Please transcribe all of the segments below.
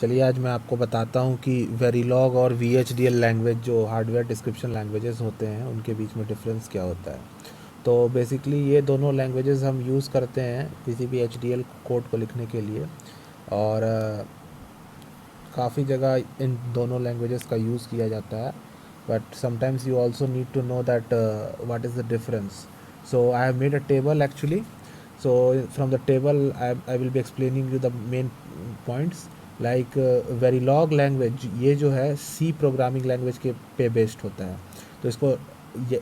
चलिए आज मैं आपको बताता हूँ कि वेरिलॉग और VHDL लैंग्वेज जो हार्डवेयर डिस्क्रिप्शन लैंग्वेजेस होते हैं उनके बीच में डिफरेंस क्या होता है। तो बेसिकली ये दोनों लैंग्वेजेस हम यूज़ करते हैं किसी भी HDL कोड को लिखने के लिए, और काफ़ी जगह इन दोनों लैंग्वेजेस का यूज़ किया जाता है, but sometimes you also need to know that what is the difference. So I have made a table actually. So from the table I will be explaining you the main points. Like Verilog language ये जो है सी programming language के पे based होता है, तो इसको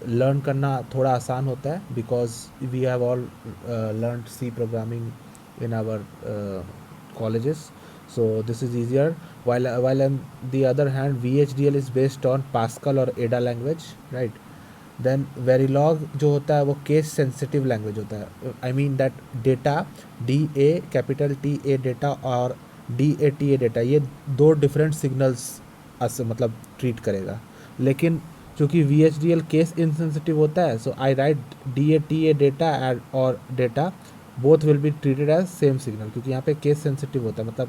learn करना थोड़ा आसान होता है because we have all learn C programming in our colleges. So this is easier. While on the other hand VHDL is based on Pascal और Ada language, right? देन वेरीलॉग जो होता है वो केस सेंसिटिव लैंग्वेज होता है. I mean that data DA capital TA data और DATA data ये दो डिफरेंट सिग्नल्स मतलब ट्रीट करेगा. लेकिन चूँकि VHDL केस इनसेंसिटिव होता है, so I write DATA data और data both will be treated as same signal, क्योंकि यहाँ पे केस सेंसिटिव होता है. मतलब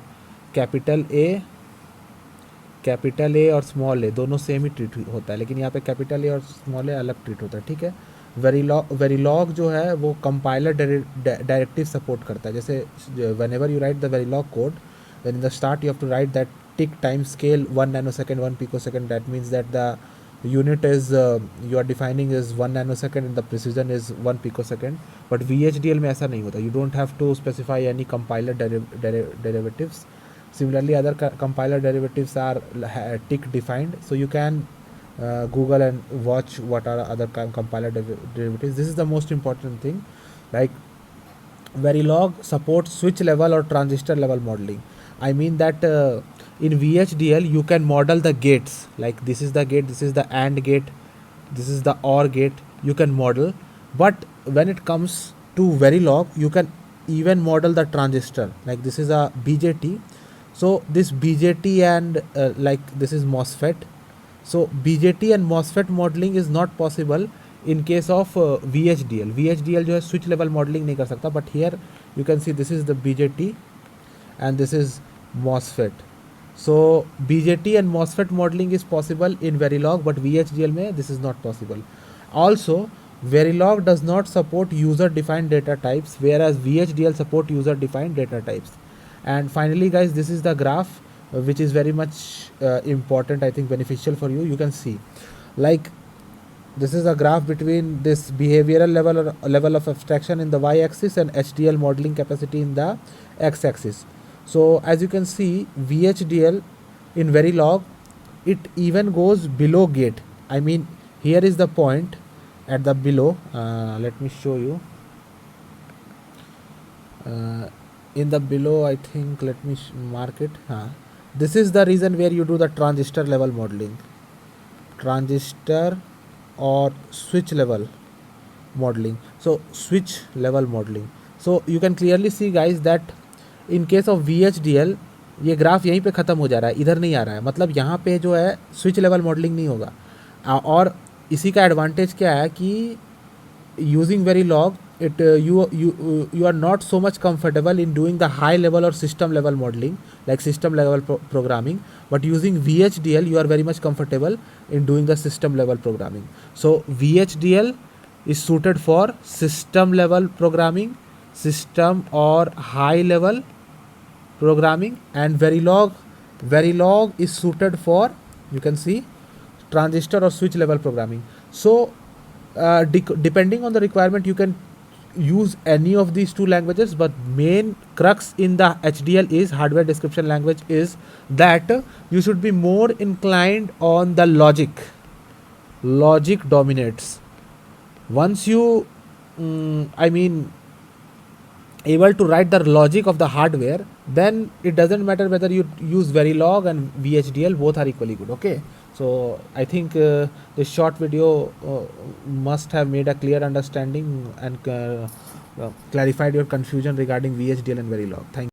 कैपिटल ए और स्मॉल ए दोनों सेम ही ट्रीट होता है, लेकिन यहाँ पे कैपिटल ए और स्मॉल ए अलग ट्रीट होता है. ठीक है. वेरीलॉग जो है वो कंपाइलर डायरेक्टिव सपोर्ट करता है. जैसे whenever you write the Verilog code, then in the start you have to write that tick time scale 1 nanosecond 1 picosecond. That means that the unit is you are defining is 1 nanosecond and the precision is 1 picosecond. But VHDL में ऐसा नहीं होता. You don't have to specify any compiler derivatives. Similarly, other compiler derivatives are tick defined, so you can Google and watch what are other compiler derivatives. This is the most important thing. Like Verilog supports switch level or transistor level modeling. I mean that in VHDL you can model the gates, like this is the gate, this is the AND gate, this is the OR gate, you can model. But when it comes to Verilog, you can even model the transistor, like this is a BJT. So this BJT and like this is MOSFET. So BJT and MOSFET modeling is not possible in case of VHDL. VHDL जो है switch level modeling नहीं कर सकता, but here you can see this is the BJT and this is MOSFET. So BJT and MOSFET modeling is possible in Verilog, but VHDL में this is not possible. Also Verilog does not support user defined data types, whereas VHDL support user defined data types. And finally guys, this is the graph which is very much important, I think beneficial for you. You can see like this is a graph between this behavioral level or level of abstraction in the y-axis and HDL modeling capacity in the x-axis. So as you can see, VHDL in Verilog, it even goes below gate. I mean here is the point at the below. Let me show you. In the below, I think, let me mark it. This is the reason where you do the transistor level modeling, transistor or switch level modeling. So switch level modeling. So you can clearly see guys that in case of VHDL ये graph यहीं पे ख़त्म हो जा रहा है, इधर नहीं आ रहा है. मतलब यहाँ पे जो है स्विच लेवल मॉडलिंग नहीं होगा. और इसी का एडवांटेज क्या है कि using Verilog it you are not so much comfortable in doing the high level or system level modeling, like system level programming, but using VHDL you are very much comfortable in doing the system level programming. So VHDL is suited for system level programming, system or high level programming, and Verilog is suited for, you can see, transistor or switch level programming. So depending on the requirement you can use any of these two languages, but main crux in the HDL is hardware description language is that you should be more inclined on the logic dominates. Once you I mean able to write the logic of the hardware, then it doesn't matter whether you use Verilog and VHDL, both are equally good. Okay, so I think this short video must have made a clear understanding and clarified your confusion regarding VHDL and Verilog. Thank you.